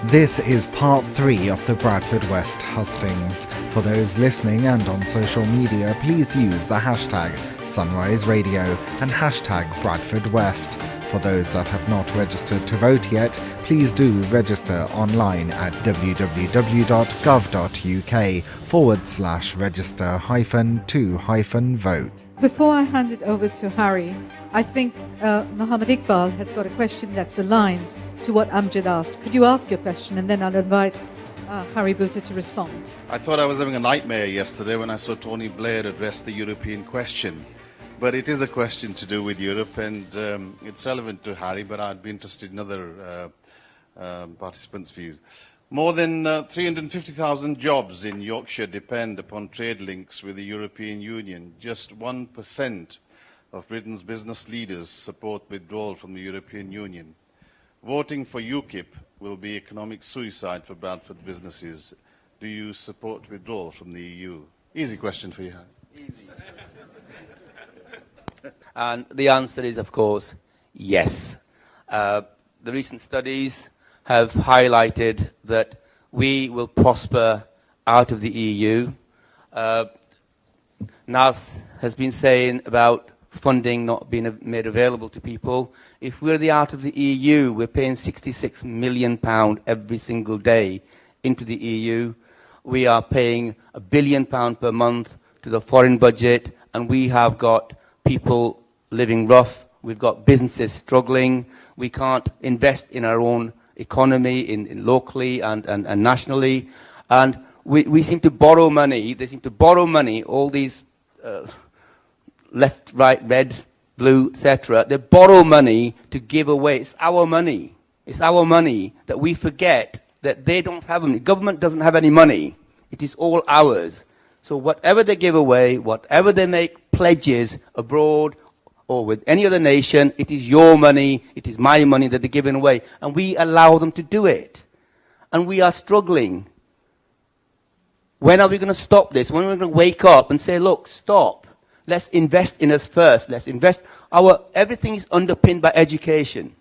This is part 3 of the Bradford West Hustings. For those listening and on social media, please use the hashtag Sunrise Radio and hashtag Bradford West. For those that have not registered to vote yet, please do register online at www.gov.uk/register-to-vote. Before I hand it over to Harry, I think Mohammed Iqbal has got a question that's aligned to what Amjad asked. Could you ask your question and then I'll invite Harry Boota to respond. I thought I was having a nightmare yesterday when I saw Tony Blair address the European question. But it is a question to do with Europe and it's relevant to Harry, but I'd be interested in other participants' views. More than 350,000 jobs in Yorkshire depend upon trade links with the European Union. Just 1% of Britain's business leaders support withdrawal from the European Union. Voting for UKIP will be economic suicide for Bradford businesses. Do you support withdrawal from the EU? Easy question for you, Harry. Easy. And the answer is, of course, yes. The recent studies have highlighted that we will prosper out of the EU. Naz has been saying about funding not being made available to people. If we're out of the EU, we're paying £66 million every single day into the EU. We are paying £1 billion per month to the foreign budget, and we have got people living rough. We've got businesses struggling. We can't invest in our own economy, in locally and nationally. And we seem to borrow money. They seem to borrow money, all these left, right, red, blue, etc. They borrow money to give away. It's our money. It's our money that we forget that they don't have any. Government doesn't have any money. It is all ours. So whatever they give away, whatever they make pledges abroad or with any other nation, it is your money, it is my money that they're giving away. And we allow them to do it. And we are struggling. When are we going to stop this? When are we going to wake up and say, look, stop. Let's invest in us first. Let's invest. Everything is underpinned by education.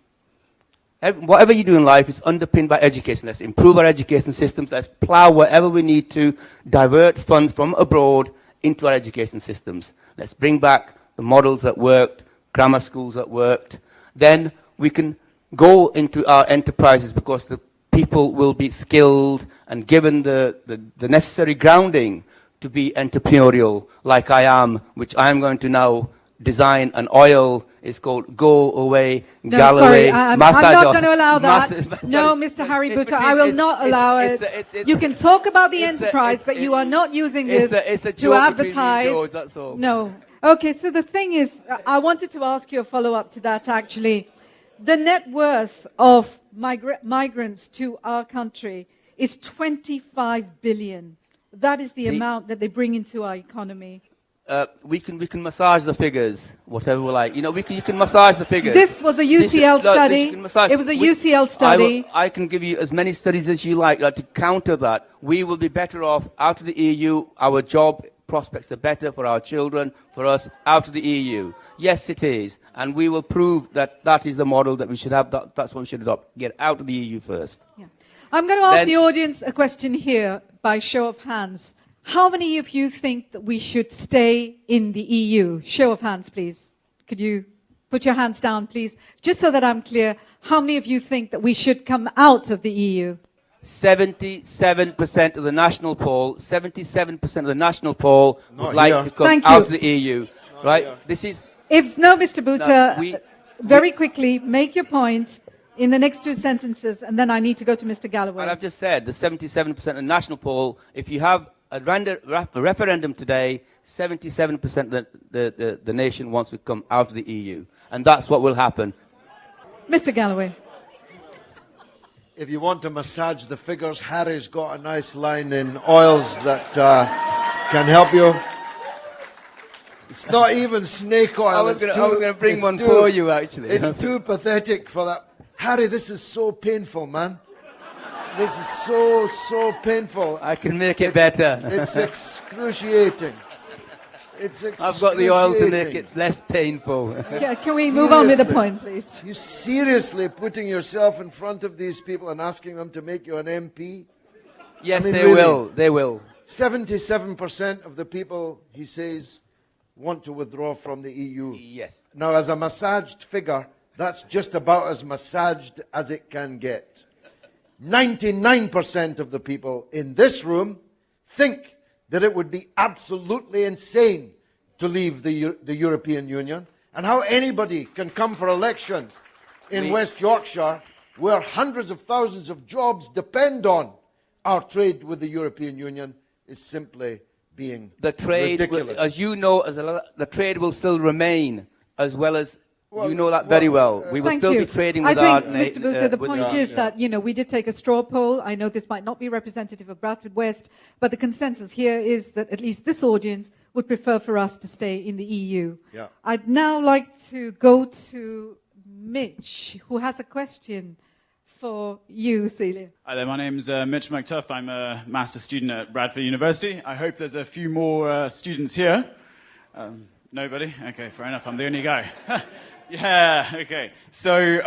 Whatever you do in life is underpinned by education. Let's improve our education systems. Let's plow wherever we need to divert funds from abroad into our education systems. Let's bring back the models that worked, grammar schools that worked. Then we can go into our enterprises because the people will be skilled and given the necessary grounding to be entrepreneurial, like I am, which I am going to now design an oil. It's called Go Away, No, Galloway. sorry, I'm massage not oil. going to allow that. No, Mr. Harry Boota, I will not allow it. You can talk about the enterprise, but you are not using this to advertise. George, that's all. No. Okay, so the thing is, I wanted to ask you a follow-up to that, actually. The net worth of migrants to our country is 25 billion. That is the amount that they bring into our economy. We can massage the figures, whatever we like. You know, you can massage the figures. This was a UCL study. It was a UCL study. I can give you as many studies as you like to counter that. We will be better off out of the EU. Our job prospects are better for our children, for us, out of the EU. Yes, it is. And we will prove that that is the model that we should have. That's what we should adopt. Get out of the EU first. Yeah. I'm going to ask the audience a question here by show of hands. How many of you think that we should stay in the EU? Show of hands, please. Could you put your hands down, please? Just so that I'm clear, how many of you think that we should come out of the EU? 77% of the national poll, 77% of the national poll would like to come out of the EU. Right? This is... If no, Mr. Boota, very quickly, make your point in the next 2 sentences, and then I need to go to Mr. Galloway. And I've just said, the 77% of the national poll, if you have a referendum today, 77% of the nation wants to come out of the EU. And that's what will happen. Mr. Galloway. If you want to massage the figures, Harry's got a nice line in oils that can help you. It's not even snake oil. I was going to bring one for you, actually. It's too pathetic for that. Harry, this is so painful, man. This is so painful. I can make it better. It's excruciating. It's I've got the oil to make excruciating. it less painful. Yeah, can we move on with the Seriously. point, please? You seriously putting yourself in front of these people and asking them to make you an MP? Yes, I mean, they really. will. They will. 77% of the people, he says, want to withdraw from the EU. Yes. Now, as a massaged figure, that's just about as massaged as it can get. 99% of the people in this room think that it would be absolutely insane to leave the European Union, and how anybody can come for election in West Yorkshire, where hundreds of thousands of jobs depend on our trade with the European Union, is simply being The trade, ridiculous. as you know, the trade will still remain, as well as you know that very well. We will Thank still you. be trading I with think, our Mr. Boota, the with point our- is that, we did take a straw poll. I know this might not be representative of Bradford West, but the consensus here is that at least this audience would prefer for us to stay in the EU. Yeah. I'd now like to go to Mitch, who has a question for you, Celia. Hi there, my name's Mitch McTuff. I'm a master's student at Bradford University. I hope there's a few more students here. Nobody? Okay, fair enough. I'm the only guy. Yeah, okay. So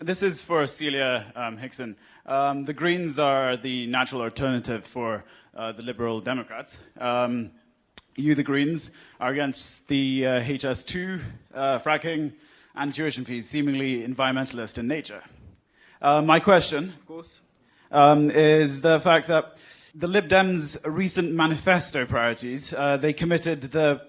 this is for Celia Hickson. The Greens are the natural alternative for the Liberal Democrats. You, the Greens, are against the HS2, fracking, and tuition fees, seemingly environmentalist in nature. My question, of course, is the fact that the LibDems' recent manifesto priorities, they committed the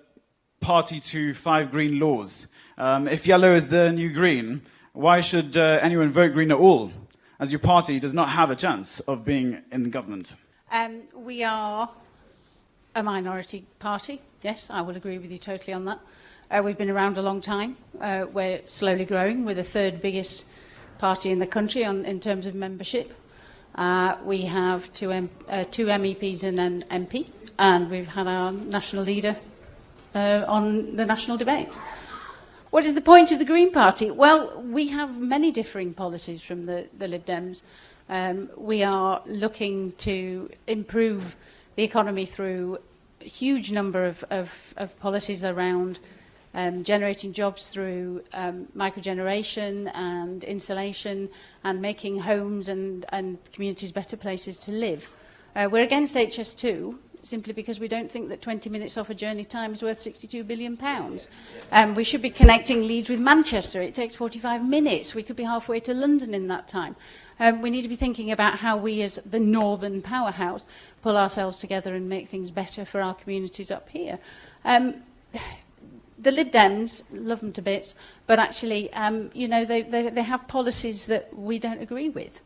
party to 5 green laws. If yellow is the new green, why should anyone vote green at all, as your party does not have a chance of being in the government? We are a minority party. Yes, I will agree with you totally on that. We've been around a long time. We're slowly growing. We're the 3rd biggest party in the country in terms of membership. We have two MEPs and an MP, and we've had our national leader on the national debate. What is the point of the Green Party? Well, we have many differing policies from the Lib Dems. We are looking to improve the economy through a huge number of policies around generating jobs through microgeneration and insulation and making homes and communities better places to live. We're against HS2 simply because we don't think that 20 minutes off a journey time is worth £62 billion. We should be connecting Leeds with Manchester. It takes 45 minutes. We could be halfway to London in that time. We need to be thinking about how we as the northern powerhouse pull ourselves together and make things better for our communities up here. The Lib Dems, love them to bits, but actually, they have policies that we don't agree with.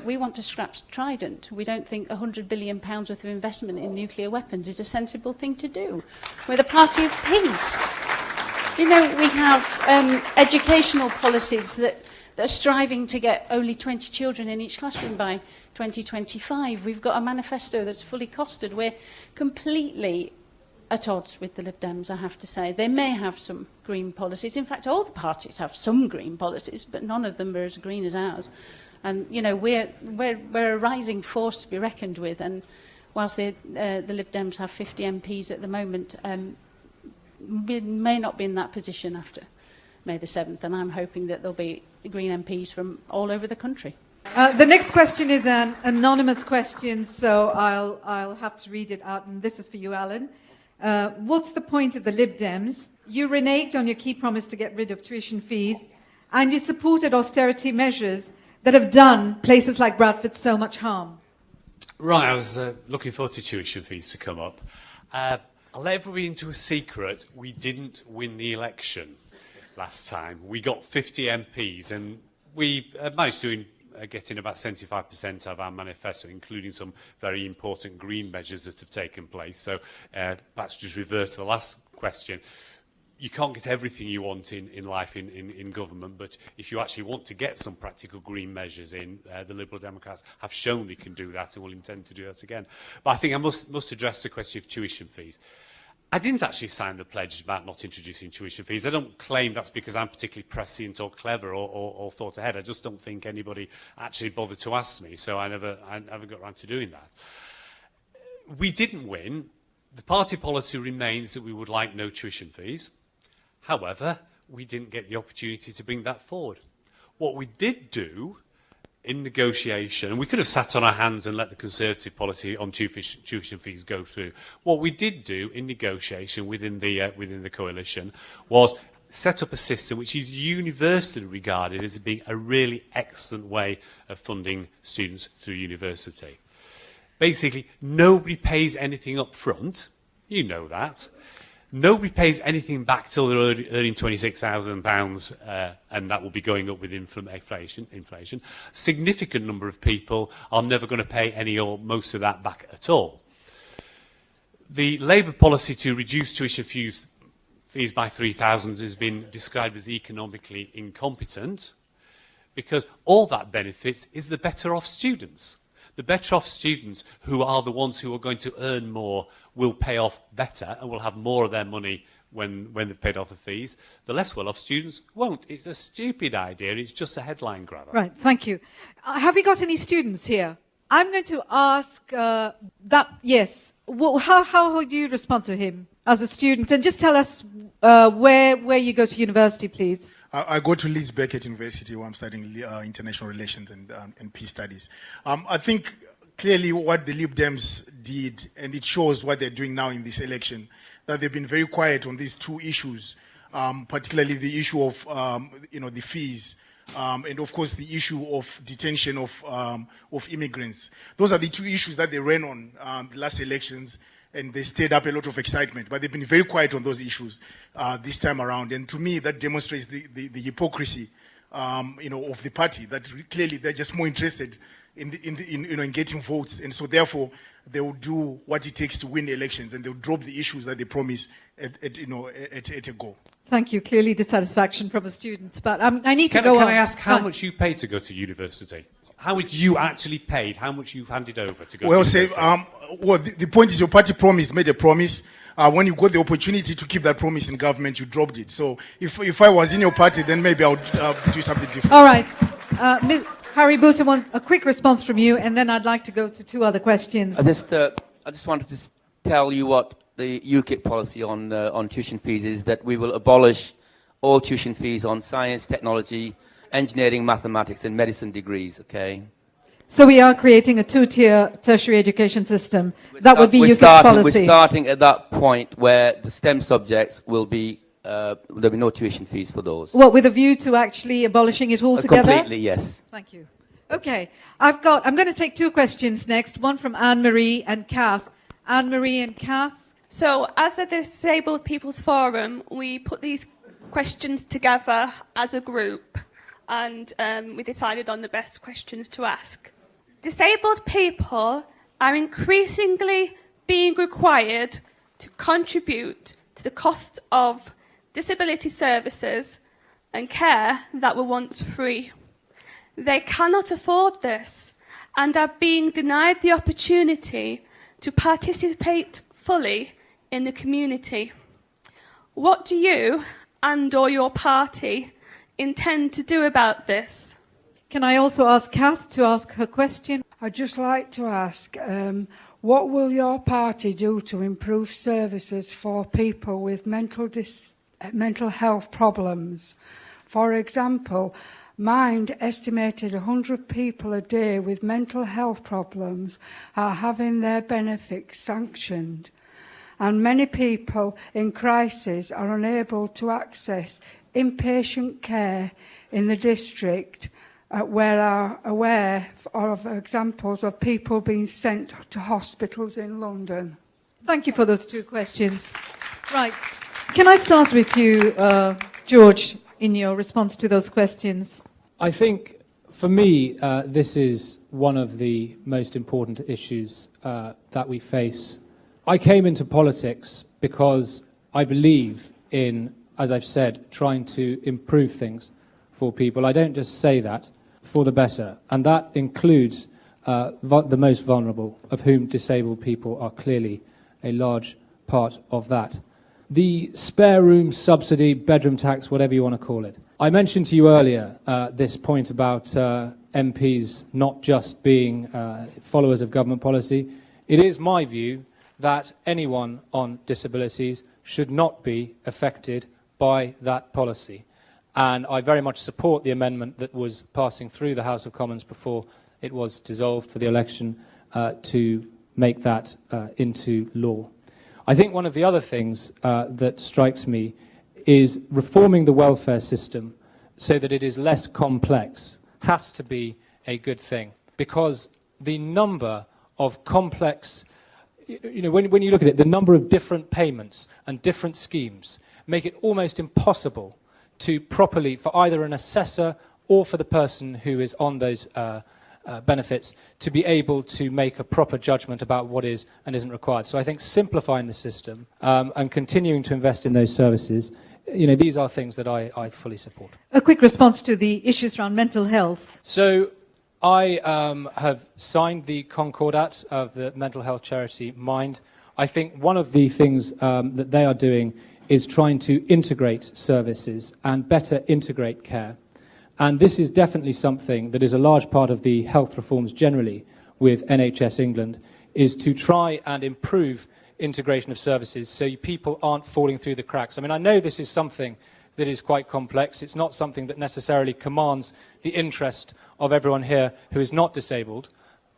We want to scrap Trident. We don't think £100 billion worth of investment in nuclear weapons is a sensible thing to do. We're the party of peace. We have educational policies that are striving to get only 20 children in each classroom by 2025. We've got a manifesto that's fully costed. We're completely at odds with the Lib Dems, I have to say. They may have some green policies. In fact, all the parties have some green policies, but none of them are as green as ours. And, we're a rising force to be reckoned with. And whilst the Lib Dems have 50 MPs at the moment, we may not be in that position after May the 7th. And I'm hoping that there'll be green MPs from all over the country. The next question is an anonymous question, so I'll have to read it out. And this is for you, Alun. What's the point of the Lib Dems? You reneged on your key promise to get rid of tuition fees, and you supported austerity measures that have done places like Bradford so much harm. Right, I was looking forward to tuition fees to come up. I'll let everybody into a secret. We didn't win the election last time. We got 50 MPs, and we managed to get in about 75% of our manifesto, including some very important green measures that have taken place. So perhaps just reverse to the last question. You can't get everything you want in life in government, but if you actually want to get some practical green measures in, the Liberal Democrats have shown they can do that and will intend to do that again. But I think I must address the question of tuition fees. I didn't actually sign the pledge about not introducing tuition fees. I don't claim that's because I'm particularly prescient or clever or thought ahead. I just don't think anybody actually bothered to ask me, so I never got around to doing that. We didn't win. The party policy remains that we would like no tuition fees. However, we didn't get the opportunity to bring that forward. What we did do in negotiation, and we could have sat on our hands and let the Conservative policy on tuition fees go through. What we did do in negotiation within the coalition was set up a system which is universally regarded as being a really excellent way of funding students through university. Basically, nobody pays anything up front. You know that. Nobody pays anything back till they're earning £26,000, and that will be going up with inflation. Significant number of people are never going to pay any or most of that back at all. The Labour policy to reduce tuition fees by 3,000 has been described as economically incompetent, because all that benefits is the better off students. The better off students, who are the ones who are going to earn more, will pay off better and will have more of their money when they've paid off the fees. The less well-off students won't. It's a stupid idea. It's just a headline grabber. Right, thank you. Have we got any students here? I'm going to ask yes. Well, how would you respond to him as a student? And just tell us where you go to university, please. I go to Leeds Beckett University, where I'm studying international relations and peace studies. I think clearly what the LibDems did, and it shows what they're doing now in this election, that they've been very quiet on these two issues, particularly the issue of the fees, and of course the issue of detention of immigrants. Those are the two issues that they ran on the last elections, and they stirred up a lot of excitement. But they've been very quiet on those issues this time around. And to me, that demonstrates the hypocrisy, of the party. That clearly they're just more interested in getting votes, and so therefore they will do what it takes to win elections, and they'll drop the issues that they promise at a go. Thank you. Clearly dissatisfaction from a student, but I need to go on. Can I ask how much you paid to go to university? How much you actually paid? How much you've handed over to go to university? The point is your party made a promise. When you got the opportunity to keep that promise in government, you dropped it. So if I was in your party, then maybe I would do something different. All right. Harry Boota, want a quick response from you, and then I'd like to go to two other questions. I just wanted to tell you what the UKIP policy on tuition fees is, that we will abolish all tuition fees on science, technology, engineering, mathematics, and medicine degrees, okay? So we are creating a two-tier tertiary education system. That would be UKIP's policy. We're starting at that point where the STEM subjects will be, there'll be no tuition fees for those. What, with a view to actually abolishing it altogether? Completely, yes. Thank you. Okay, I'm going to take two questions next, one from Anne-Marie and Kath. Anne-Marie and Kath. So, as a Disabled People's Forum, we put these questions together as a group, and we decided on the best questions to ask. Disabled people are increasingly being required to contribute to the cost of disability services and care that were once free. They cannot afford this and are being denied the opportunity to participate fully in the community. What do you and/or your party intend to do about this? Can I also ask Kath to ask her question? I'd just like to ask, what will your party do to improve services for people with mental health problems? For example, Mind estimated 100 people a day with mental health problems are having their benefits sanctioned, and many people in crisis are unable to access inpatient care in the district, where are aware of examples of people being sent to hospitals in London. Thank you for those two questions. Right. Can I start with you, George, in your response to those questions? I think, for me, this is one of the most important issues that we face. I came into politics because I believe in, as I've said, trying to improve things for people. I don't just say that, for the better. And that includes the most vulnerable, of whom disabled people are clearly a large part of that. The spare room subsidy, bedroom tax, whatever you want to call it. I mentioned to you earlier this point about MPs not just being followers of government policy. It is my view that anyone on disabilities should not be affected by that policy. And I very much support the amendment that was passing through the House of Commons before it was dissolved for the election to make that into law. I think one of the other things that strikes me is reforming the welfare system so that it is less complex has to be a good thing, because the number of complex, when you look at it, the number of different payments and different schemes make it almost impossible to properly, for either an assessor or for the person who is on those benefits, to be able to make a proper judgment about what is and isn't required. So I think simplifying the system and continuing to invest in those services, these are things that I fully support. A quick response to the issues around mental health. So I have signed the Concordat of the mental health charity Mind. I think one of the things that they are doing is trying to integrate services and better integrate care. And this is definitely something that is a large part of the health reforms generally with NHS England, is to try and improve integration of services so people aren't falling through the cracks. I mean, I know this is something that is quite complex. It's not something that necessarily commands the interest of everyone here who is not disabled,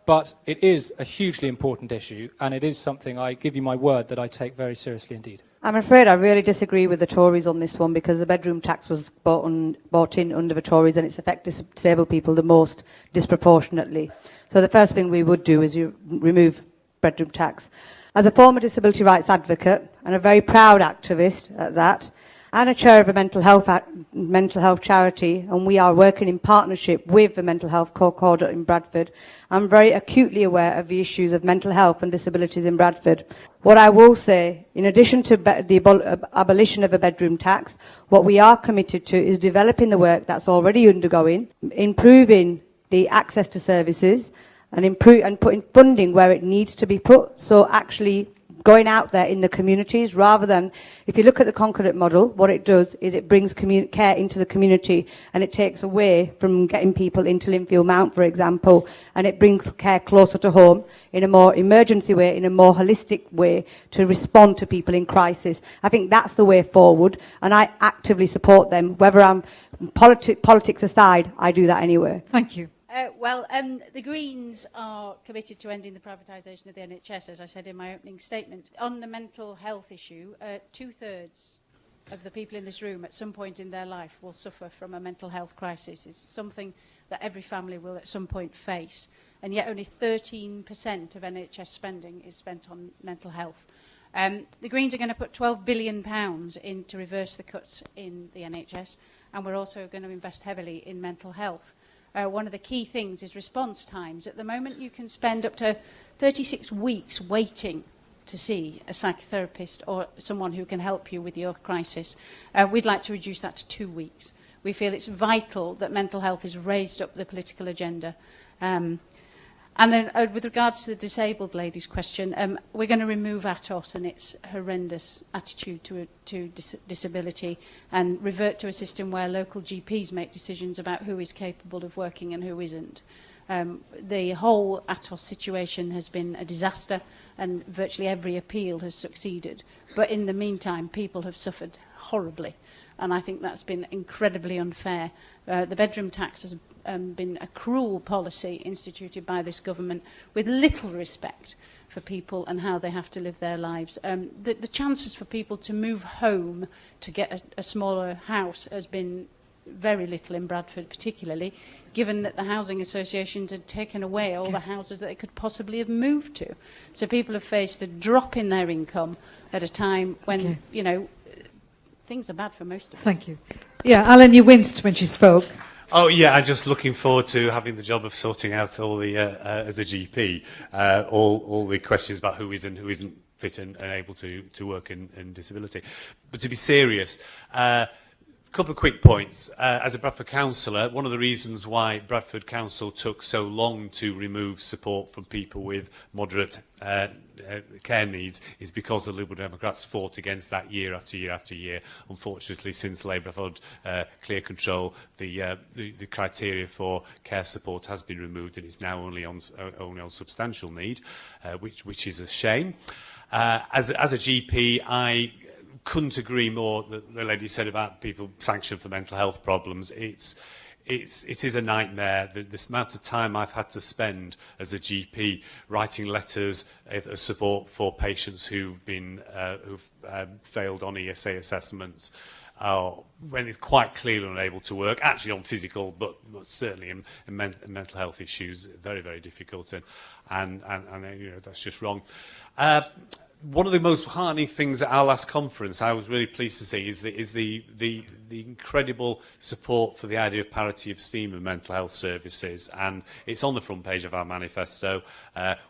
but it is a hugely important issue, and it is something, I give you my word, that I take very seriously indeed. I'm afraid I really disagree with the Tories on this one, because the bedroom tax was bought in under the Tories, and it's affected disabled people the most disproportionately. So the first thing we would do is remove bedroom tax. As a former disability rights advocate, and a very proud activist at that, and a chair of a mental health charity, and we are working in partnership with the Mental Health Concordat in Bradford, I'm very acutely aware of the issues of mental health and disabilities in Bradford. What I will say, in addition to the abolition of a bedroom tax, what we are committed to is developing the work that's already undergoing, improving the access to services, and putting funding where it needs to be put. So actually going out there in the communities, rather than, if you look at the Concordat model, what it does is it brings care into the community, and it takes away from getting people into Linfield Mount, for example, and it brings care closer to home in a more emergency way, in a more holistic way, to respond to people in crisis. I think that's the way forward, and I actively support them. Whether I'm politics aside, I do that anyway. Thank you. The Greens are committed to ending the privatisation of the NHS, as I said in my opening statement. On the mental health issue, 2/3 of the people in this room at some point in their life will suffer from a mental health crisis. It's something that every family will at some point face, and yet only 13% of NHS spending is spent on mental health. The Greens are going to put £12 billion in to reverse the cuts in the NHS, and we're also going to invest heavily in mental health. One of the key things is response times. At the moment, you can spend up to 36 weeks waiting to see a psychotherapist or someone who can help you with your crisis. We'd like to reduce that to 2 weeks. We feel it's vital that mental health is raised up the political agenda. And then with regards to the disabled lady's question, we're going to remove ATOS and its horrendous attitude to disability, and revert to a system where local GPs make decisions about who is capable of working and who isn't. The whole ATOS situation has been a disaster, and virtually every appeal has succeeded. But in the meantime, people have suffered horribly, and I think that's been incredibly unfair. The bedroom tax has been a cruel policy instituted by this government with little respect for people and how they have to live their lives. The chances for people to move home to get a smaller house has been very little in Bradford, particularly given that the housing associations had taken away all the houses that they could possibly have moved to. So people have faced a drop in their income at a time when, things are bad for most of us. Thank you. Yeah, Alun, you winced when she spoke. Oh yeah, I'm just looking forward to having the job of sorting out all the, as a GP, all the questions about who is and who isn't fit and able to work in disability. But to be serious, a couple of quick points. As a Bradford councillor, one of the reasons why Bradford Council took so long to remove support from people with moderate care needs is because the Liberal Democrats fought against that year after year after year. Unfortunately, since Labour have had clear control, the criteria for care support has been removed, and it's now only on substantial need, which is a shame. As a GP, I couldn't agree more that the lady said about people sanctioned for mental health problems. It is a nightmare. This amount of time I've had to spend as a GP writing letters of support for patients who've failed on ESA assessments, when it's quite clearly unable to work, actually on physical, but certainly in mental health issues, very, very difficult, and you know, that's just wrong. One of the most heartening things at our last conference, I was really pleased to see, is the incredible support for the idea of parity of esteem in mental health services, and it's on the front page of our manifesto.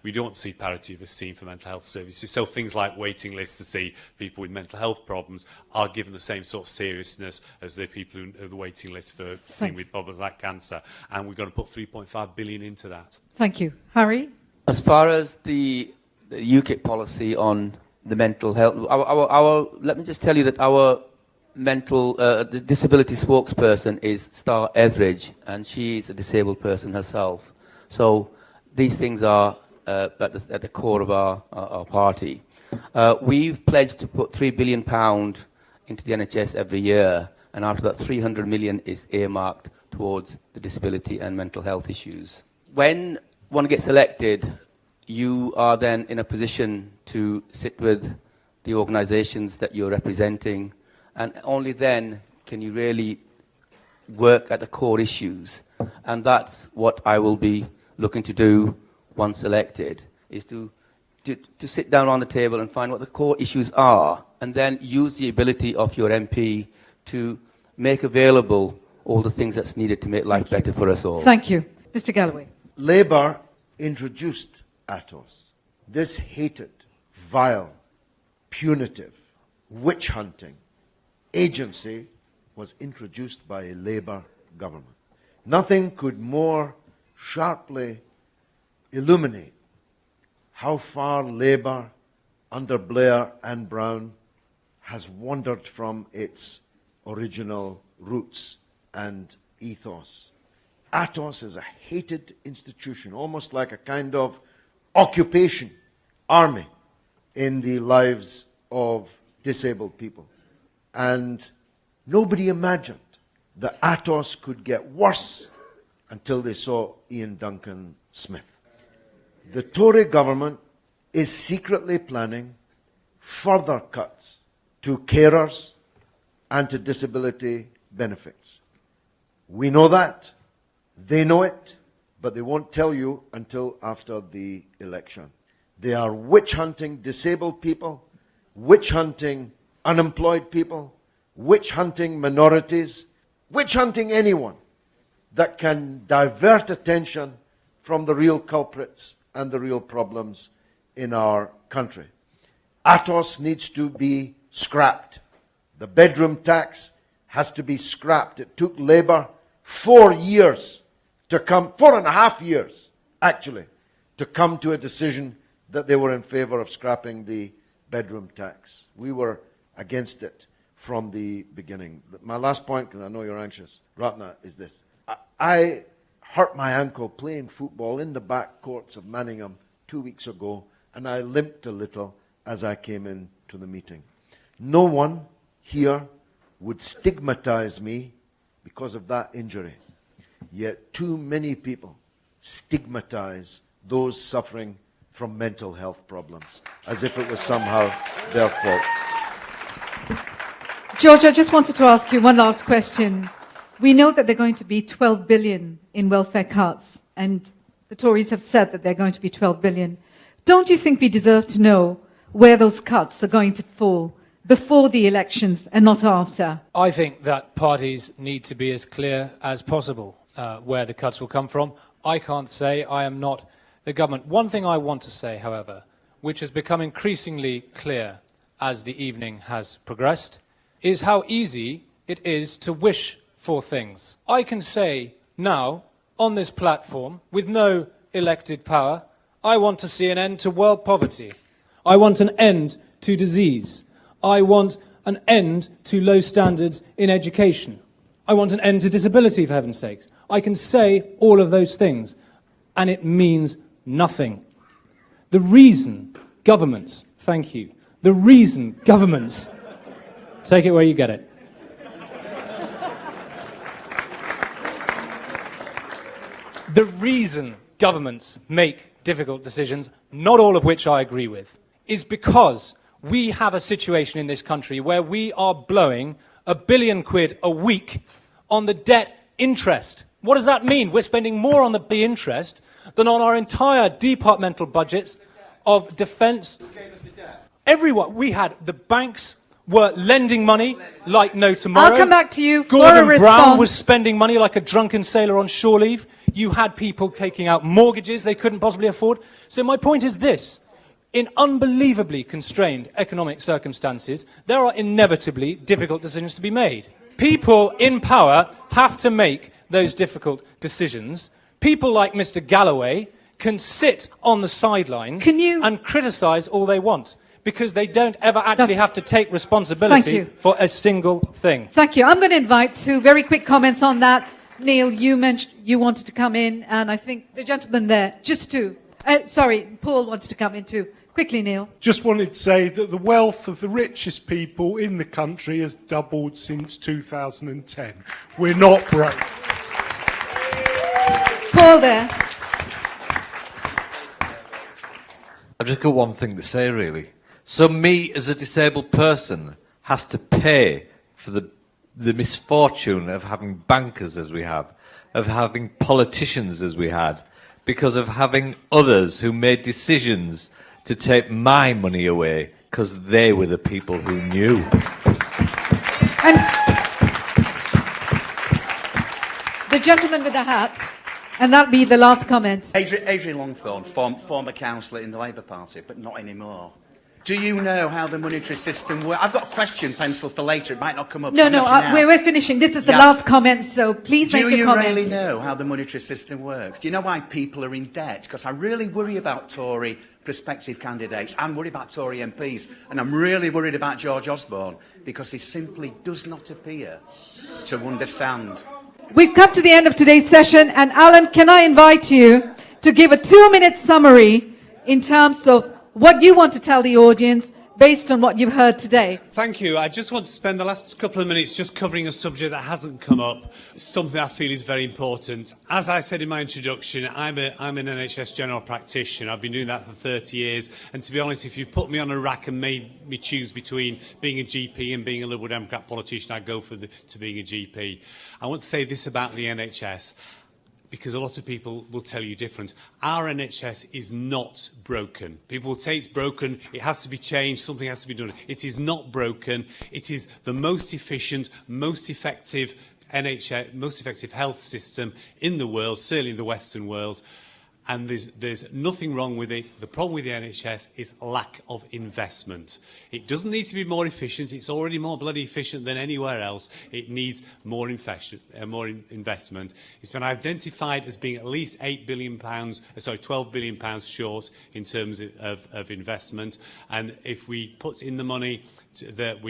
We don't see parity of esteem for mental health services, so things like waiting lists to see people with mental health problems are given the same sort of seriousness as the people who are the waiting list for seeing with problems like cancer, and we've got to put 3.5 billion into that. Thank you. Harry? As far as the UKIP policy on the mental health, let me just tell you that our the disability spokesperson is Star Etheridge, and she is a disabled person herself. So these things are at the core of our party. We've pledged to put £3 billion into the NHS every year, and out of that 300 million is earmarked towards the disability and mental health issues. When one gets elected, you are then in a position to sit with the organisations that you're representing, and only then can you really work at the core issues. And that's what I will be looking to do once elected, is to sit down on the table and find what the core issues are, and then use the ability of your MP to make available all the things that's needed to make life better for us all. Thank you. Mr. Galloway. Labour introduced ATOS. This hated, vile, punitive, witch-hunting agency was introduced by a Labour government. Nothing could more sharply illuminate how far Labour under Blair and Brown has wandered from its original roots and ethos. ATOS is a hated institution, almost like a kind of occupation army in the lives of disabled people. And nobody imagined that ATOS could get worse until they saw Ian Duncan Smith. The Tory government is secretly planning further cuts to carers and to disability benefits. We know that, they know it, but they won't tell you until after the election. They are witch-hunting disabled people, witch-hunting unemployed people, witch-hunting minorities, witch-hunting anyone that can divert attention from the real culprits and the real problems in our country. ATOS needs to be scrapped. The bedroom tax has to be scrapped. It took Labour 4 years to come, 4.5 years actually, to come to a decision that they were in favour of scrapping the bedroom tax. We were against it from the beginning. But my last point, because I know you're anxious, Ratna, is this. I hurt my ankle playing football in the back courts of Manningham 2 weeks ago, and I limped a little as I came into the meeting. No one here would stigmatise me because of that injury. Yet too many people stigmatise those suffering from mental health problems, as if it was somehow their fault. George, I just wanted to ask you one last question. We know that there are going to be 12 billion in welfare cuts, and the Tories have said that they're going to be 12 billion. Don't you think we deserve to know where those cuts are going to fall before the elections and not after? I think that parties need to be as clear as possible where the cuts will come from. I can't say. I am not the government. One thing I want to say, however, which has become increasingly clear as the evening has progressed, is how easy it is to wish for things. I can say now, on this platform, with no elected power, I want to see an end to world poverty. I want an end to disease. I want an end to low standards in education. I want an end to disability, for heaven's sake. I can say all of those things, and it means nothing. The reason governments Thank you. The reason governments... Take it where you get it. The reason governments make difficult decisions, not all of which I agree with, is because we have a situation in this country where we are blowing £1 billion a week on the debt interest. What does that mean? We're spending more on the interest than on our entire departmental budgets of defence. Everyone. We had the banks were lending money like no tomorrow. I'll come back to you Gordon for a response. Brown was spending money like a drunken sailor on shore leave. You had people taking out mortgages they couldn't possibly afford. So my point is this. In unbelievably constrained economic circumstances, there are inevitably difficult decisions to be made. People in power have to make those difficult decisions. People like Mr. Galloway can sit on the sidelines and criticise all they want, because they don't ever actually have to take responsibility for a single thing. Thank you. I'm going to invite two very quick comments on that. Neil, you mentioned you wanted to come in, and I think the gentleman there, just two. Sorry, Paul wanted to come in too. Quickly, Neil. Just wanted to say that the wealth of the richest people in the country has doubled since 2010. We're not broke. Paul there. I've just got one thing to say, really. So me, as a disabled person, has to pay for the misfortune of having bankers as we have, of having politicians as we had, because of having others who made decisions to take my money away because they were the people who knew. And the gentleman with the hat, and that'll be the last comment. Adrian Longthorne, former councillor in the Labour Party, but not anymore. Do you know how the monetary system works? I've got a question penciled for later. It might not come up. No, we're finishing. This is the last comment, so please make your comment. Do you really know how the monetary system works? Do you know why people are in debt? Because I really worry about Tory prospective candidates. I'm worried about Tory MPs. And I'm really worried about George Osborne, because he simply does not appear to understand. We've come to the end of today's session, and Alun, can I invite you to give a 2-minute summary in terms of what you want to tell the audience based on what you've heard today? Thank you. I just want to spend the last couple of minutes just covering a subject that hasn't come up, something I feel is very important. As I said in my introduction, I'm an NHS general practitioner. I've been doing that for 30 years. And to be honest, if you put me on a rack and made me choose between being a GP and being a Liberal Democrat politician, I'd go to being a GP. I want to say this about the NHS, because a lot of people will tell you different. Our NHS is not broken. People will say it's broken, it has to be changed, something has to be done. It is not broken. It is the most efficient, most effective NHS, most effective health system in the world, certainly in the Western world. And there's nothing wrong with it. The problem with the NHS is lack of investment. It doesn't need to be more efficient. It's already more bloody efficient than anywhere else. It needs more investment. It's been identified as being at least £12 billion short in terms of investment. And if we put in the money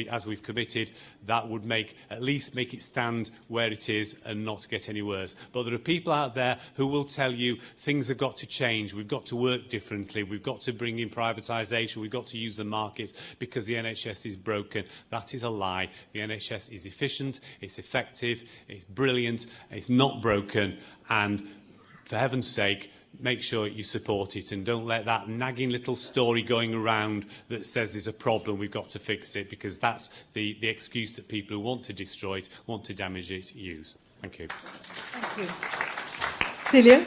as we've committed, that would at least make it stand where it is and not get any worse. But there are people out there who will tell you things have got to change, we've got to work differently, we've got to bring in privatisation, we've got to use the markets because the NHS is broken. That is a lie. The NHS is efficient, it's effective, it's brilliant, it's not broken, and for heaven's sake, make sure you support it and don't let that nagging little story going around that says there's a problem, we've got to fix it, because that's the excuse that people who want to destroy it, want to damage it, use. Thank you. Thank you. Celia?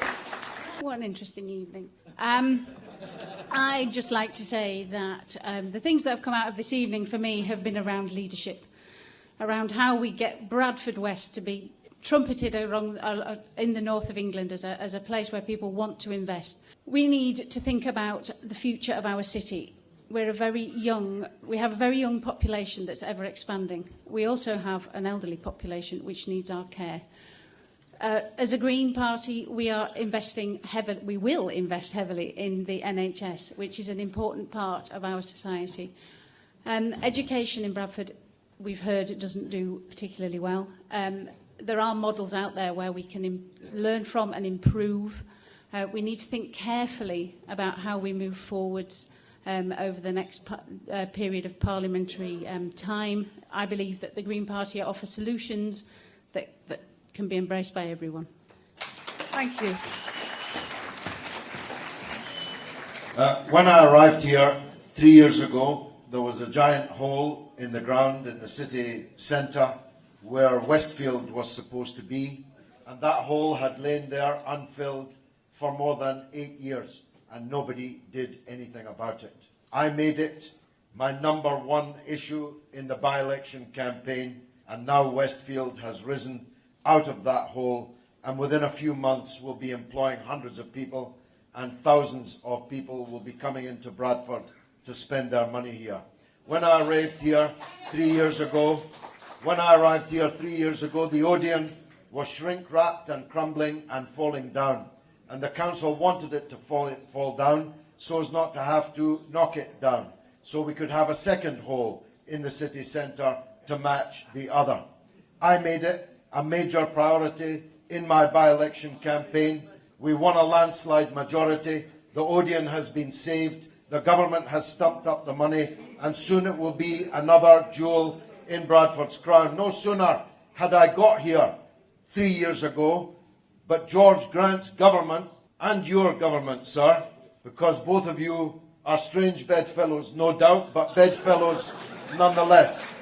What an interesting evening. I'd just like to say that the things that have come out of this evening for me have been around leadership, around how we get Bradford West to be trumpeted in the north of England as a place where people want to invest. We need to think about the future of our city. We have a very young population that's ever expanding. We also have an elderly population which needs our care. As a Green Party, we will invest heavily in the NHS, which is an important part of our society. Education in Bradford, we've heard, it doesn't do particularly well. There are models out there where we can learn from and improve. We need to think carefully about how we move forwards. over the next period of parliamentary time. I believe that the Green Party offers solutions that can be embraced by everyone. Thank you. When I arrived here 3 years ago, there was a giant hole in the ground in the city centre where Westfield was supposed to be, and that hole had lain there unfilled for more than 8 years, and nobody did anything about it. I made it my #1 issue in the by-election campaign, and now Westfield has risen out of that hole, and within a few months will be employing hundreds of people, and thousands of people will be coming into Bradford to spend their money here. When I arrived here 3 years ago, the Odeon was shrink-wrapped and crumbling and falling down, and the council wanted it to fall down so as not to have to knock it down, so we could have a second hole in the city centre to match the other. I made it a major priority in my by-election campaign. We won a landslide majority. The Odeon has been saved. The government has stumped up the money, and soon it will be another jewel in Bradford's crown. No sooner had I got here 3 years ago, but George Grant's government, and your government, sir, because both of you are strange bedfellows, no doubt, but bedfellows nonetheless,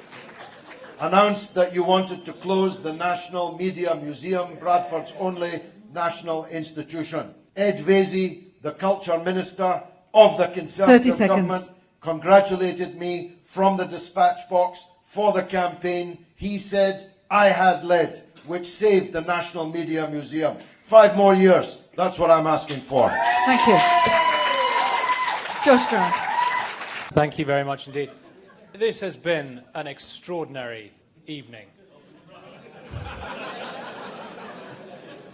announced that you wanted to close the National Media Museum, Bradford's only national institution. Ed Vasey, the Culture Minister of the Conservative government, congratulated me from the dispatch box for the campaign. He said I had led, which saved the National Media Museum. 5 more years, that's what I'm asking for. Thank you. Josh Grant. Thank you very much indeed. This has been an extraordinary evening.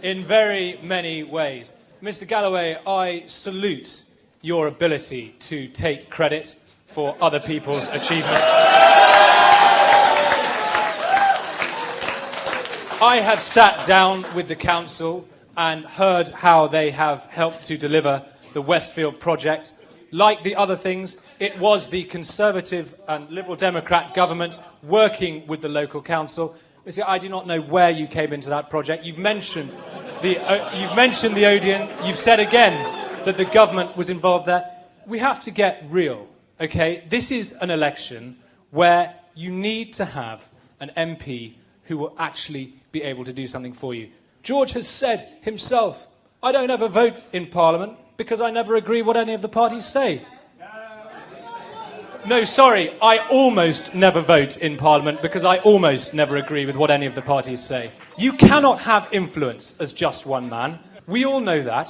In very many ways. Mr. Galloway, I salute your ability to take credit for other people's achievements. I have sat down with the council and heard how they have helped to deliver the Westfield project. Like the other things, it was the Conservative and Liberal Democrat government working with the local council. I do not know where you came into that project. You've mentioned the Odeon. You've said again that the government was involved there. We have to get real, okay? This is an election where you need to have an MP who will actually be able to do something for you. George has said himself, I don't ever vote in Parliament because I never agree what any of the parties say. No, sorry, I almost never vote in Parliament because I almost never agree with what any of the parties say. You cannot have influence as just one man. We all know that.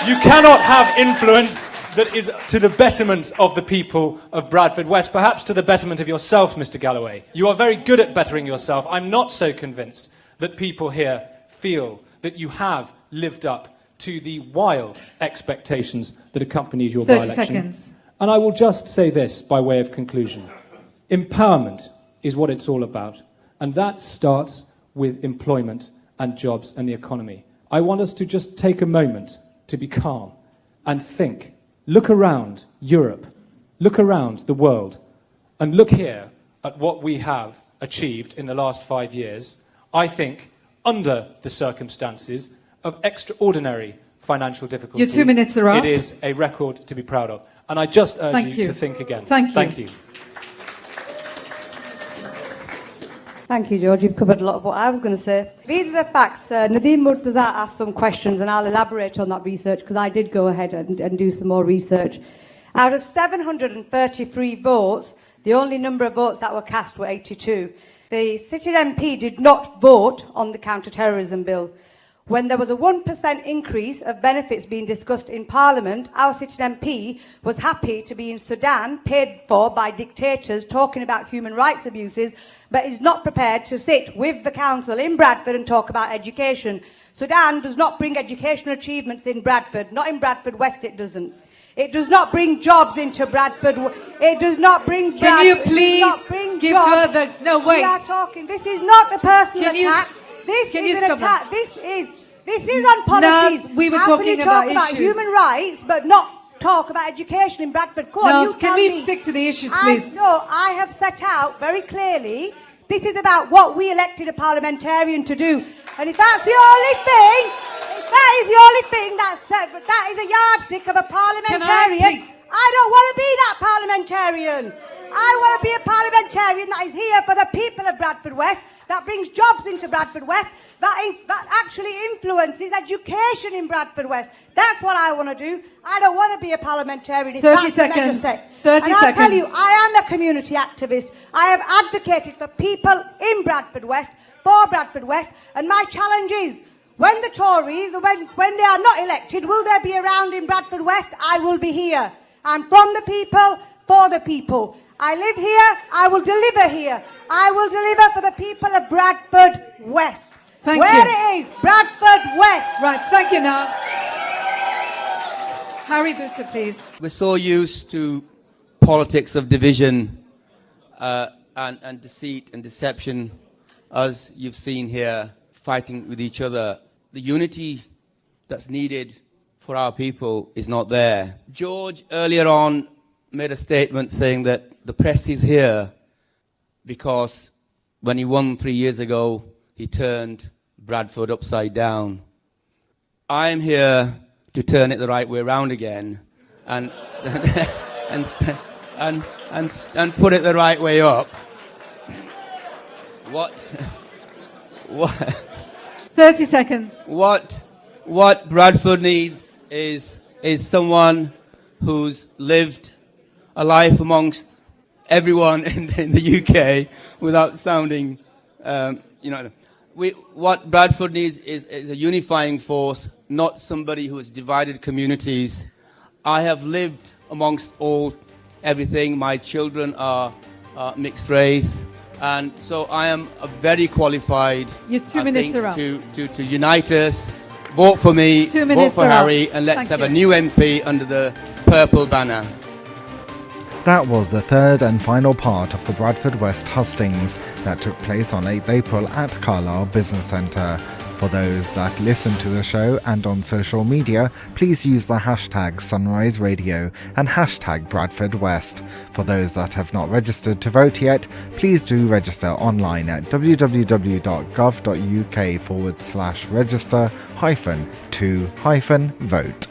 You cannot have influence that is to the betterment of the people of Bradford West, perhaps to the betterment of yourself, Mr. Galloway. You are very good at bettering yourself. I'm not so convinced that people here feel that you have lived up to the wild expectations that accompanied your 30 by-election. seconds. And I will just say this by way of conclusion. Empowerment is what it's all about. And that starts with employment and jobs and the economy. I want us to just take a moment to be calm and think. Look around Europe. Look around the world. And look here at what we have achieved in the last 5 years. I think, under the circumstances of extraordinary financial difficulty, your 2 minutes are up. It is a record to be proud of. And I just urge you to think again. Thank you. Thank you. Thank you, George. You've covered a lot of what I was going to say. These are the facts. Nadeem Murtaza asked some questions, and I'll elaborate on that research because I did go ahead and do some more research. Out of 733 votes, the only number of votes that were cast were 82. The sitting MP did not vote on the counter-terrorism bill. When there was a 1% increase of benefits being discussed in Parliament, our sitting MP was happy to be in Sudan, paid for by dictators, talking about human rights abuses, but is not prepared to sit with the council in Bradford and talk about education. Sudan does not bring educational achievements in Bradford. Not in Bradford West, it doesn't. It does not bring jobs into Bradford. It does not bring jobs. Can you please give her the... No, wait. We are talking. This is not a personal attack. This can is you an stop attack. This is on policies. Naz, we were How talking can you talk about about issues. human rights but not talk about education in Bradford. Go on, No, you can tell we me. stick to the issues, please? I have set out very clearly, this is about what we elected a parliamentarian to do. And if that's the only thing, that is a yardstick of a parliamentarian. I don't want to be that parliamentarian. I want to be a parliamentarian that is here for the people of Bradford West, that brings jobs into Bradford West, that actually influences education in Bradford West. That's what I want to do. I don't want to be a parliamentarian. If 30 that's seconds. The 30 and I'll seconds. tell you, I am a community activist. I have advocated for people in Bradford West, for Bradford West, and my challenge is, when the Tories, when they are not elected, will they be around in Bradford West? I will be here. I'm from the people, for the people. I live here, I will deliver here. I will deliver for the people of Bradford West. Thank Where you. it is, Bradford West. Right, thank you, Naz. Harry Boota, please. We're so used to politics of division and deceit and deception, as you've seen here, fighting with each other. The unity that's needed for our people is not there. George earlier on made a statement saying that the press is here because when he won 3 years ago, he turned Bradford upside down. I'm here to turn it the right way around again and and put it the right way up. What 30 seconds. What Bradford needs is someone who's lived a life amongst everyone in the UK without sounding, what Bradford needs is a unifying force, not somebody who has divided communities. I have lived amongst everything. My children are mixed race, and so I am very qualified. You're 2 minutes are up. To unite us. Vote for me, 2 vote minutes for are up. Harry, and let's Thank have you. a new MP under the purple banner. That was the third and final part of the Bradford West Hustings that took place on 8th April at Carlisle Business Centre. For those that listen to the show and on social media, please use the hashtag Sunrise Radio and hashtag Bradford West. For those that have not registered to vote yet, please do register online at www.gov.uk/register-to-vote.